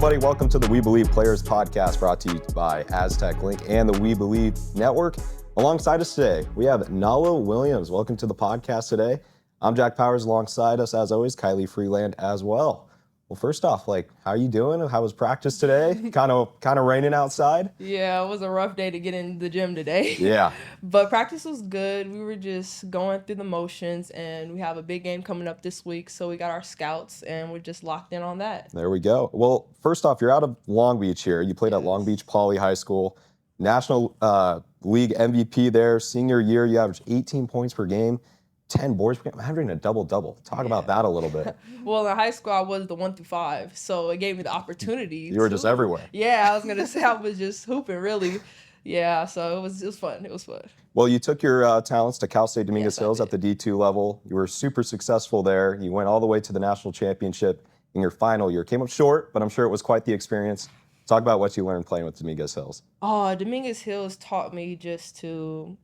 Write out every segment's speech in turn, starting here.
everybody. Welcome to the We Believe Players podcast, brought to you by Aztec Link and the We Believe Network. Alongside us today, we have Nala Williams. Welcome to the podcast today. I'm Jack Powers. Alongside us, as always, Kylie Freeland as well. Well, first off, how are you doing? How was practice today? Kind of raining outside? Yeah, it was a rough day to get in the gym today. Yeah. But practice was good. We were just going through the motions, and we have a big game coming up this week, so we got our scouts, and we're just locked in on that. There we go. Well, first off, you're out of Long Beach here. You played at Long Beach Poly High School. National League MVP there. Senior year, you averaged 18 points per game. 10 boards per game. I'm having a double-double. Talk about that a little bit. Well, in high school, I was the 1 through 5, so it gave me the opportunity. You were just everywhere. Yeah, I was going to say I was just hooping, really. Yeah, so it was fun. It was fun. Well, you took your talents to Cal State Dominguez Hills at the D2 level. You were super successful there. You went all the way to the national championship in your final year. Came up short, but I'm sure it was quite the experience. Talk about what you learned playing with Dominguez Hills. Oh, Dominguez Hills taught me to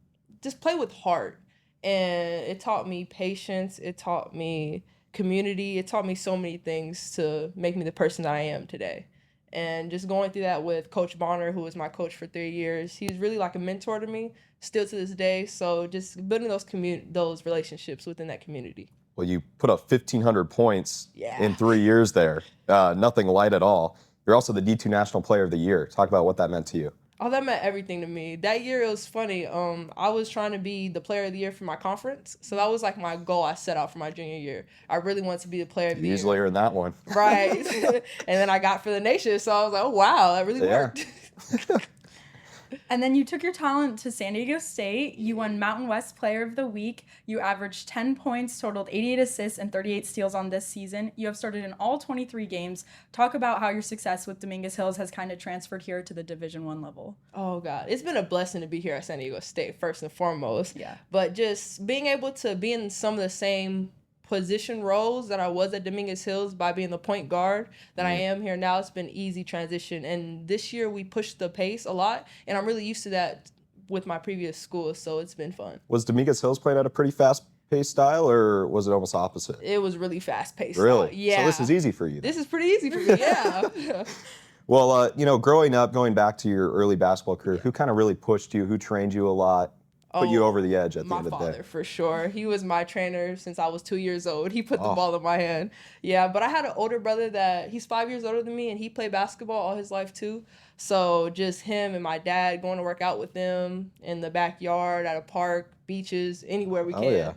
play with heart. And it taught me patience. It taught me community. It taught me so many things to make me the person that I am today. And just going through that with Coach Bonner, who was my coach for 3 years, he's really like a mentor to me still to this day. So just building those relationships within that community. Well, you put up 1,500 points in 3 years there. Nothing light at all. You're also the D2 National Player of the Year. Talk about what that meant to you. Oh, that meant everything to me. That year, it was funny. I was trying to be the player of the year for my conference. So that was like my goal I set out for my junior year. I really wanted to be the player of the year. Usually earn that one. Right. And then I got for the nation. So I was like, oh, wow, that really worked. And then you took your talent to San Diego State. You won Mountain West Player of the Week. You averaged 10 points, totaled 88 assists, and 38 steals on this season. You have started in all 23 games. Talk about how your success with Dominguez Hills has kind of transferred here to the Division I level. Oh, God. It's been a blessing to be here at San Diego State, first and foremost. Yeah. But just being able to be in some of the same position roles that I was at Dominguez Hills by being the point guard that I am here now, it's been easy transition. And this year we pushed the pace a lot, and I'm really used to that with my previous school, so it's been fun. Was Dominguez Hills playing at a pretty fast-paced style, or was it almost opposite? It was really fast-paced. Really? Yeah. So this is easy for you. This is pretty easy for me, yeah. Well, growing up, going back to your early basketball career, who kind of really pushed you, who trained you a lot? Put you over the edge at the end of the day. My father, for sure. He was my trainer since I was 2 years old. He put the ball in my hand. Yeah, but I had an older brother he's 5 years older than me, and he played basketball all his life too. So just him and my dad going to work out with them in the backyard, at a park, beaches, anywhere we can. Oh, yeah.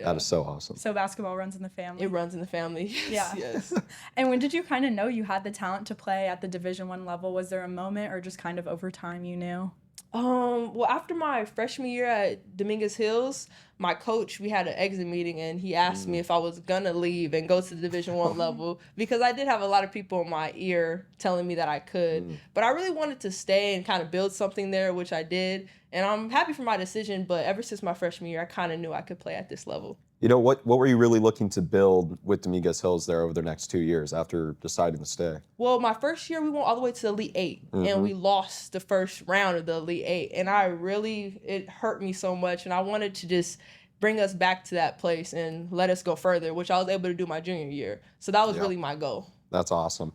That is so awesome. So basketball runs in the family. It runs in the family. Yeah. Yes. And when did you kind of know you had the talent to play at the Division I level? Was there a moment or just kind of over time you knew? Well, after my freshman year at Dominguez Hills, my coach, we had an exit meeting, and he asked me if I was gonna leave and go to the Division I level, because I did have a lot of people in my ear telling me that I could. But I really wanted to stay and kind of build something there, which I did. And I'm happy for my decision, but ever since my freshman year, I kind of knew I could play at this level. What were you really looking to build with Dominguez Hills there over the next 2 years after deciding to stay? Well, my first year, we went all the way to the Elite Eight, and we lost the first round of the Elite Eight. And it hurt me so much, and I wanted to just bring us back to that place and let us go further, which I was able to do my junior year. So that was really my goal. That's awesome.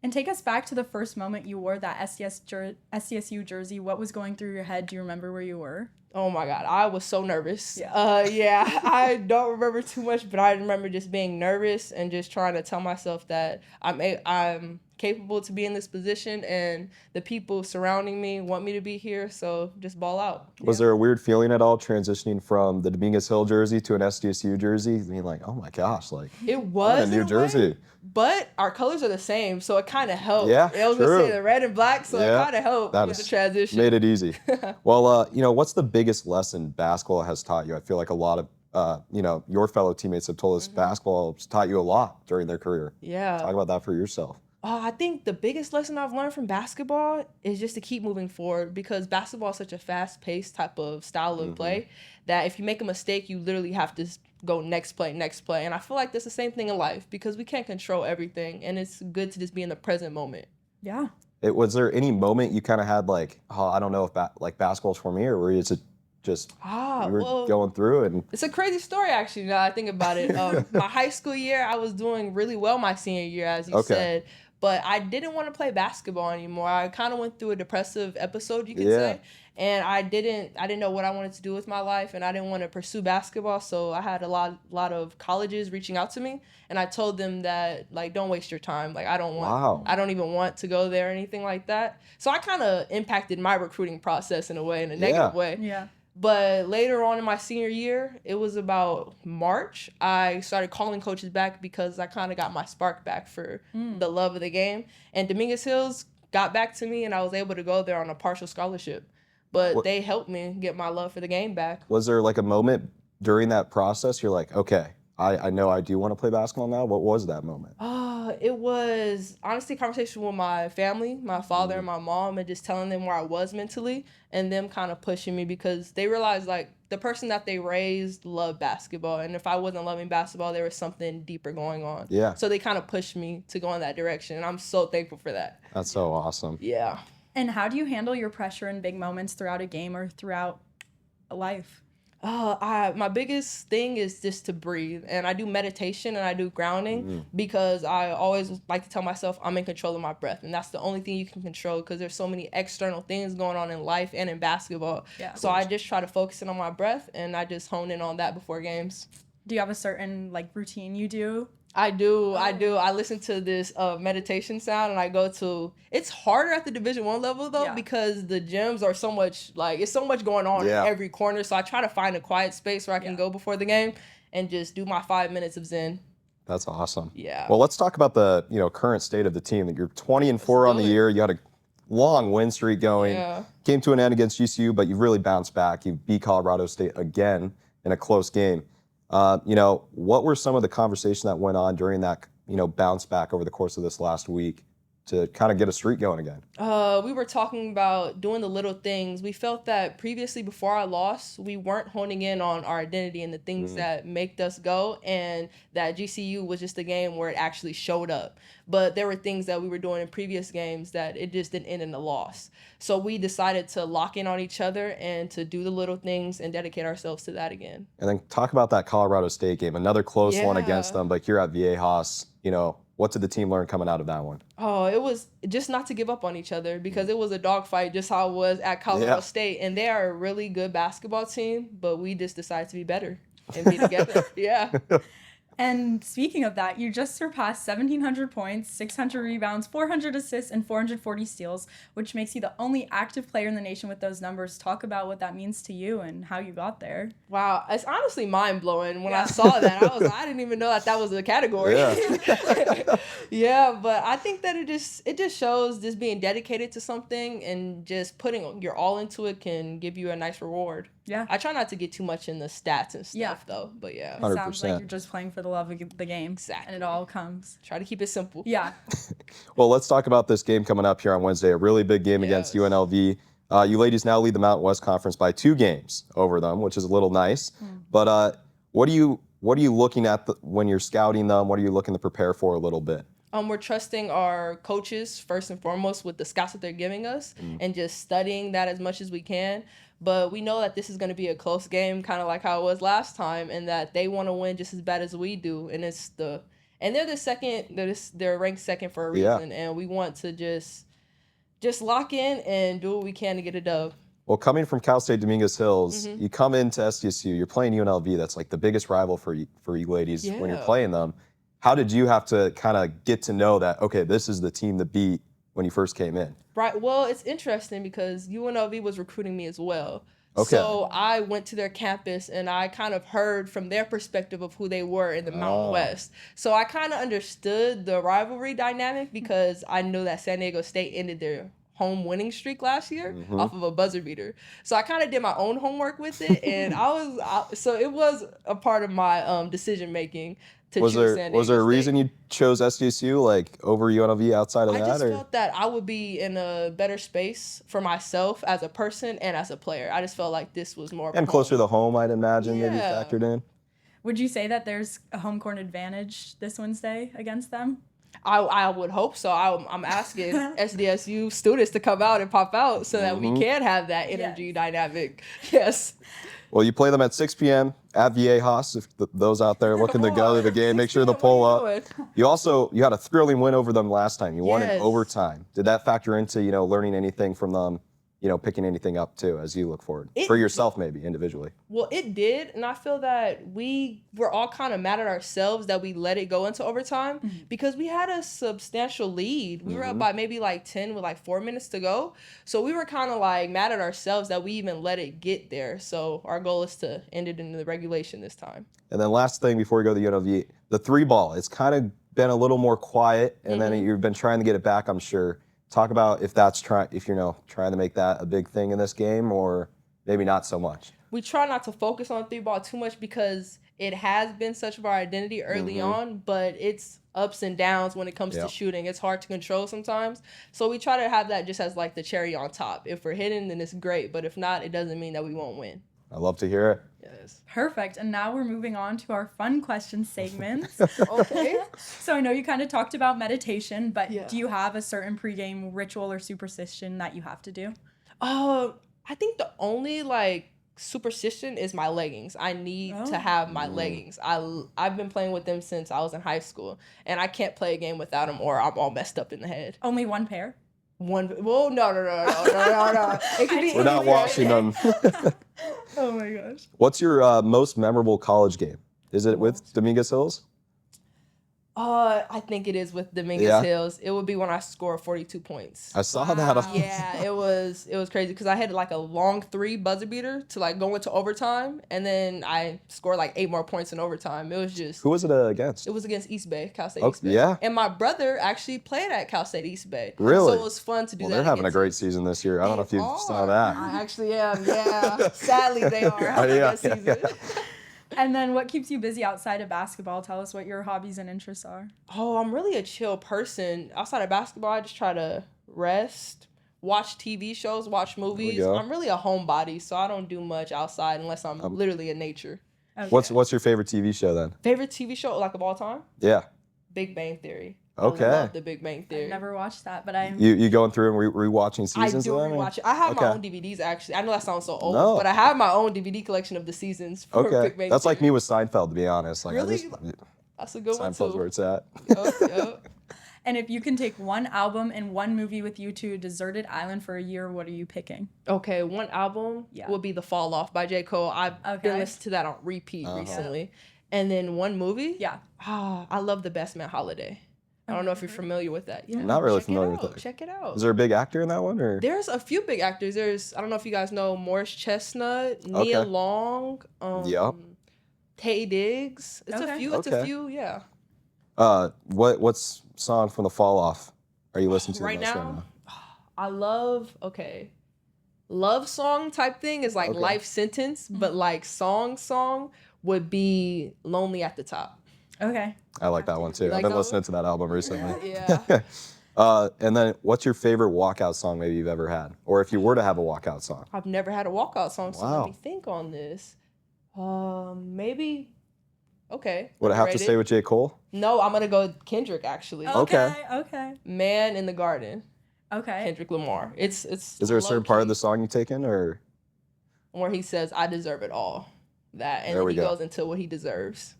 And take us back to the first moment you wore that SDSU jersey. What was going through your head? Do you remember where you were? Oh, my God. I was so nervous. Yeah. I don't remember too much, but I remember just being nervous and just trying to tell myself that I'm capable to be in this position, and the people surrounding me want me to be here, so just ball out. Was there a weird feeling at all transitioning from the Dominguez Hill jersey to an SDSU jersey? Being like, oh my gosh, it was a new jersey. Way, but our colors are the same, so it kind of helped. Yeah, I was going to say the red and black, so it kind of helped with the transition. Made it easy. Well, what's the biggest lesson basketball has taught you? I feel like a lot of your fellow teammates have told us basketball has taught you a lot during their career. Yeah. Talk about that for yourself. I think the biggest lesson I've learned from basketball is just to keep moving forward, because basketball is such a fast-paced type of style of play that if you make a mistake, you literally have to go next play. And I feel like that's the same thing in life, because we can't control everything, and it's good to just be in the present moment. Yeah. Was there any moment you kind of had I don't know if basketball's for me, or were you just you were going through it? And it's a crazy story, actually, now I think about it. My high school year, I was doing really well my senior year, as you said. but I didn't want to play basketball anymore. I kind of went through a depressive episode, you could say. And I didn't know what I wanted to do with my life, and I didn't want to pursue basketball. So I had a lot of colleges reaching out to me, and I told them that, like, don't waste your time. Like, I don't even want to go there or anything like that. So I kind of impacted my recruiting process in a way, in a negative way. Yeah. But later on in my senior year, it was about March, I started calling coaches back because I kind of got my spark back for the love of the game. And Dominguez Hills got back to me, and I was able to go there on a partial scholarship. But they helped me get my love for the game back. Was there like a moment during that process you're like, okay, I know I do want to play basketball now? What was that moment? It was honestly a conversation with my family, my father and my mom, and just telling them where I was mentally, and them kind of pushing me because they realized, like, the person that they raised loved basketball, and if I wasn't loving basketball, there was something deeper going on. Yeah. So they kind of pushed me to go in that direction, and I'm so thankful for that. That's so awesome. Yeah. And how do you handle your pressure in big moments throughout a game or throughout life? My biggest thing is just to breathe, and I do meditation and I do grounding because I always like to tell myself I'm in control of my breath, and that's the only thing you can control because there's so many external things going on in life and in basketball. Yeah. So I just try to focus in on my breath, and I just hone in on that before games. Do you have a certain routine you do? I do. I listen to this meditation sound, and I go to. It's harder at the Division I level though because the gyms are so much it's so much going on in every corner. So I try to find a quiet space where I can go before the game and just do my 5 minutes of Zen. That's awesome. Yeah. Well, let's talk about the current state of the team. That you're 20-4 on the year. You had a long win streak going. Yeah. Came to an end against GCU, but you really bounced back. You beat Colorado State again in a close game. What were some of the conversations that went on during that, bounce back over the course of this last week to kind of get a streak going again? We were talking about doing the little things. We felt that previously, before our loss, we weren't honing in on our identity and the things that make us go, and that GCU was just a game where it actually showed up. But there were things that we were doing in previous games that it just didn't end in a loss. So we decided to lock in on each other and to do the little things and dedicate ourselves to that again. And then talk about that Colorado State game, another close one against them, but you're at Viejas. What did the team learn coming out of that one? Oh, it was just not to give up on each other because it was a dogfight, just how it was at Colorado State. And they are a really good basketball team, but we just decided to be better and be together. Yeah. And speaking of that, you just surpassed 1,700 points, 600 rebounds, 400 assists, and 440 steals, which makes you the only active player in the nation with those numbers. Talk about what that means to you and how you got there. Wow, it's honestly mind-blowing. When I saw that, I didn't even know that was a category. Yeah. Yeah, but I think that it just shows just being dedicated to something and just putting your all into it can give you a nice reward. Yeah. I try not to get too much in the stats and stuff, though, but yeah. It 100%. sounds like you're just playing for the love of the game. Exactly. And it all comes. Try to keep it simple. Yeah. Well, let's talk about this game coming up here on Wednesday, a really big game against UNLV. You ladies now lead the Mountain West Conference by 2 games over them, which is a little nice. But what are you looking at when you're scouting them? What are you looking to prepare for a little bit? We're trusting our coaches first and foremost with the scouts that they're giving us and just studying that as much as we can. But we know that this is going to be a close game, kind of like how it was last time, and that they want to win just as bad as we do. And they're the second. They're ranked second for a reason, and we want to just lock in and do what we can to get a dub. Well, coming from Cal State Dominguez Hills, you come into SDSU. You're playing UNLV. That's like the biggest rival for you ladies when you're playing them. How did you have to kind of get to know that, okay, this is the team to beat when you first came in? Right. Well, it's interesting because UNLV was recruiting me as well. Okay. So I went to their campus and I kind of heard from their perspective of who they were in the Mountain West. So I kind of understood the rivalry dynamic because I knew that San Diego State ended their home winning streak last year off of a buzzer beater. So I kind of did my own homework with it, and so it was a part of my decision making. Was there a reason you chose SDSU over UNLV outside of that? I just felt that I would be in a better space for myself as a person and as a player. I just felt like this was more and closer to home, I'd imagine, maybe factored in. Would you say that there's a home court advantage this Wednesday against them? I would hope so. I'm asking SDSU students to come out and pop out so that we can have that energy dynamic. Yes. Well, you play them at 6 p.m. at Viejas. If those out there looking to go to the game, make sure to pull up. You had a thrilling win over them last time. You won in overtime. Did that factor into, learning anything from them, picking anything up too as you look forward? For yourself, maybe, individually. Well, it did, and I feel that we were all kind of mad at ourselves that we let it go into overtime because we had a substantial lead. We were up by maybe like 10 with like 4 minutes to go. So we were kind of like mad at ourselves that we even let it get there. So our goal is to end it in the regulation this time. And then last thing before we go to the UNLV, the 3-ball. It's kind of been a little more quiet, and then you've been trying to get it back, I'm sure. Talk about if you're trying to make that a big thing in this game, or maybe not so much. We try not to focus on 3-ball too much because it has been such of our identity early on, but it's ups and downs when it comes to shooting. It's hard to control sometimes. So we try to have that just as like the cherry on top. If we're hitting, then it's great. But if not, it doesn't mean that we won't win. I love to hear it. Yes. Perfect. And now we're moving on to our fun question segments. Okay. So I know you kind of talked about meditation, but do you have a certain pregame ritual or superstition that you have to do? I think the only superstition is my leggings. I need to have my leggings. I've been playing with them since I was in high school, and I can't play a game without them or I'm all messed up in the head. Only one pair? Well, no. It could be We're not washing them. Oh my gosh. What's your most memorable college game? Is it with Dominguez Hills? I think it is with Dominguez Hills. It would be when I scored 42 points. I saw that. Yeah, it was crazy because I had like a long 3 buzzer beater to like go into overtime, and then I scored like 8 more points in overtime. It was just. Who was it against? It was against East Bay, Cal State East Bay. Yeah. And my brother actually played at Cal State East Bay. Really? So it was fun to do that. They're having a great season this year. I don't know if you saw that. I actually am. Yeah. Sadly, they are having a good season. And then what keeps you busy outside of basketball? Tell us what your hobbies and interests are. Oh, I'm really a chill person. Outside of basketball, I just try to rest, watch TV shows, watch movies. I'm really a homebody, so I don't do much outside unless I'm literally in nature. Okay. What's your favorite TV show then? Favorite TV show like of all time? Yeah. Big Bang Theory. Okay. I love the Big Bang Theory. I've never watched that, but I'm... You going through and rewatching seasons? I do rewatch it. I have my own DVDs, actually. I know that sounds so old, but I have my own DVD collection of the seasons for Big Bang That's Theory. like me with Seinfeld, to be honest. Like, really? That's a good one, too. Seinfeld's where it's at. Yep. And if you can take one album and one movie with you to a deserted island for a year, what are you picking? Okay, one album would be The Fall Off by J. Cole. I've been listening to that on repeat recently. And then one movie? Yeah. I love The Best Man Holiday. I don't know if you're familiar with that. Yeah, I'm not really familiar with that. Check it out. Is there a big actor in that one? Or? There's a few big actors. I don't know if you guys know Morris Chestnut, Nia Long, Taye Diggs. It's a few, yeah. What's song from The Fall Off are you listening to right now? I love love song type thing is like Life Sentence, but like song would be Lonely at the Top. Okay. I like that one too. I've been listening to that album recently. Yeah. And then what's your favorite walkout song maybe you've ever had? Or if you were to have a walkout song? I've never had a walkout song, so let me think on this. Maybe. Okay. Would I have to stay with J. Cole? No, I'm gonna go with Kendrick actually. Okay. Man in the Garden. Okay. Kendrick Lamar. It's. Is there a certain part of the song you taken or? Where he says, "I deserve it all." That, and then he goes into what he deserves.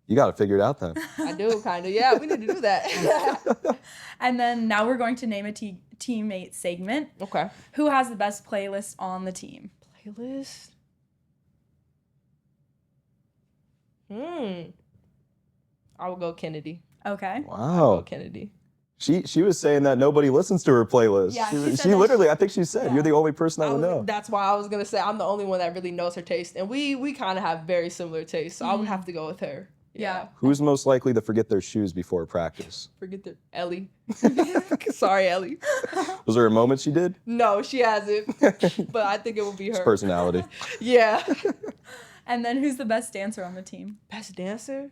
You got to figure it out then. I do, kind of. Yeah, we need to do that. And then now we're going to name a teammate segment. Okay. Who has the best playlist on the team? Playlist? I would go Kennedy. Okay. Wow. Kennedy. She was saying that nobody listens to her playlist. Yeah, she literally, I think she said, you're the only person that would know. That's why I was going to say I'm the only one that really knows her taste. And we kind of have very similar tastes, so I would have to go with her. Yeah. Who's most likely to forget their shoes before practice? Ellie. Sorry, Ellie. Was there a moment she did? No, she hasn't. But I think it would be her. It's personality. Yeah. And then who's the best dancer on the team? Best dancer?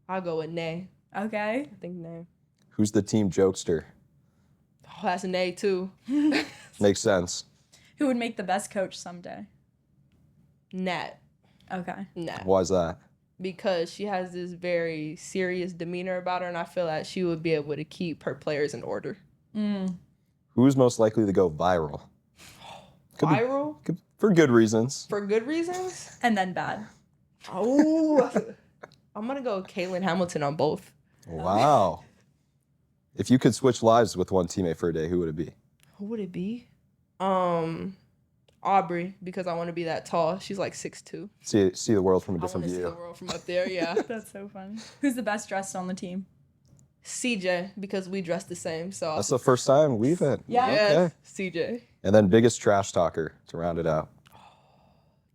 I'll go with Nay. Okay. I think Nay. Who's the team jokester? Oh, that's Nay too. Makes sense. Who would make the best coach someday? Nat. Okay. Nat. Why is that? Because she has this very serious demeanor about her, and I feel that she would be able to keep her players in order. Who's most likely to go viral? Viral? For good reasons. For good reasons? And then bad. Oh, I'm going to go Caitlin Hamilton on both. Wow. If you could switch lives with one teammate for a day, who would it be? Who would it be? Aubrey, because I want to be that tall. She's like 6'2". See the world from a I want different to see view. the world from up there, yeah. That's so funny. Who's the best dressed on the team? CJ, because we dress the same. So That's the first time we've had. Yeah. yes, Okay. CJ. And then biggest trash talker to round it out.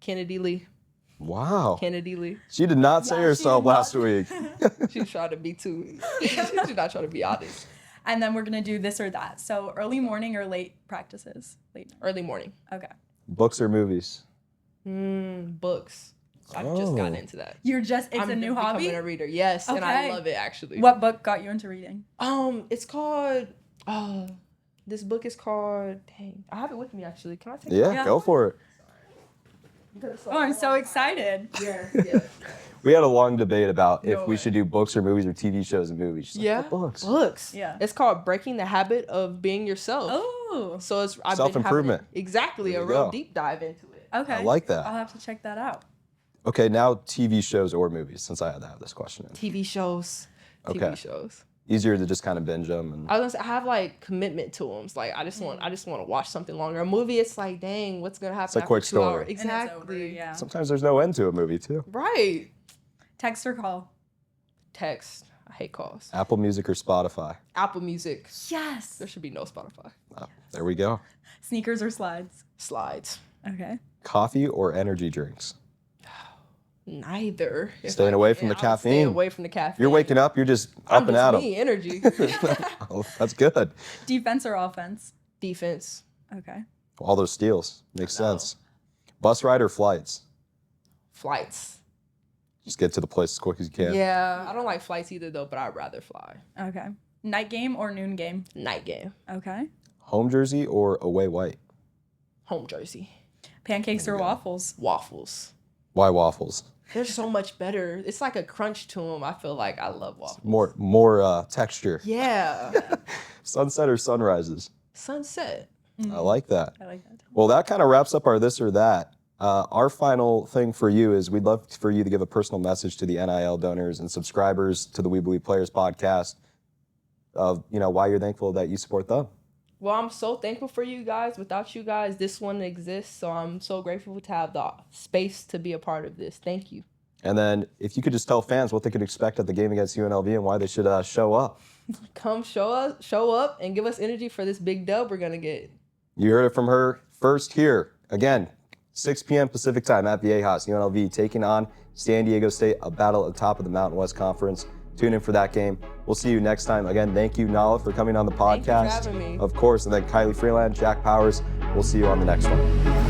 Kennedy Lee. Wow. Kennedy Lee. She did not say Yeah, she herself did not. last week. She's trying to be too. She's not trying to be honest. And then we're going to do this or that. So early morning or late practices? Late. Early morning. Okay. Books or movies? Books. I've just gotten into that. You're just, it's a new hobby? I'm becoming a reader. Yes, and I Okay. love it actually. What book got you into reading? It's called. This book is called. Dang, I have it with me actually. Can I take it? Yeah, Yeah. go for it. Oh, I'm so excited. Yeah. We had a long debate about if No we way. should do books or movies or TV shows and movies. She's like, Yeah. "What books. Books. Yeah. It's called Breaking the Habit of Being Yourself. Oh, So it's I've been Self-improvement. having- Exactly, There a you real go. deep dive into it. okay. I like that. I'll have to check that out. Okay, now TV shows or movies, since I had to have this question in. TV shows. Okay. TV shows. Easier to just kind of binge them. And I was gonna say, I have like commitment to them. It's like I just want to watch something longer. A movie, it's like, dang, what's gonna happen? a after quick 2 hours? story. And it's Exactly. over, yeah. sometimes there's no end to a movie, too. Right. Text or call? Text. I hate calls. Apple Music or Spotify? Apple Music. Yes. There should be no Spotify. Oh, there we go. Sneakers or slides? Slides. Okay. Coffee or energy drinks? Neither. If Staying I away can, from the I'll stay caffeine. away from the caffeine. You're waking up, you're just I'm up and just at 'em. me, energy. Oh, that's good. Defense or offense? Defense. Okay. All those steals. Makes sense. Bus ride or flights? Flights. Just get to the place as quick as you can. Yeah, I don't like flights either though, but I'd rather fly. Okay. Night game or noon game? Night game. Okay. Home jersey or away white? Home jersey. Pancakes or go. waffles? Waffles. Why waffles? They're so much better. It's like a crunch to them. I feel like I love waffles. More texture. Yeah. Sunset or sunrises? Sunset. I like that. I like that. Well, that kind of wraps up our this or that. Our final thing for you is we'd love for you to give a personal message to the NIL donors and subscribers to the We Believe Players podcast of, why you're thankful that you support them. Well, I'm so thankful for you guys. Without you guys, this wouldn't exist. So I'm so grateful to have the space to be a part of this. Thank you. And then if you could just tell fans what they could expect at the game against UNLV and why they should show up. Come show up and give us energy for this big dub we're going to get. You heard it from her first here. Again, 6 p.m. Pacific time at Viejas, UNLV taking on San Diego State, a battle at the top of the Mountain West Conference. Tune in for that game. We'll see you next time. Again, thank you, Nala, for coming on the Thank you for podcast. having me. Of course, and then Kylie Freeland, Jack Powers. We'll see you on the next one.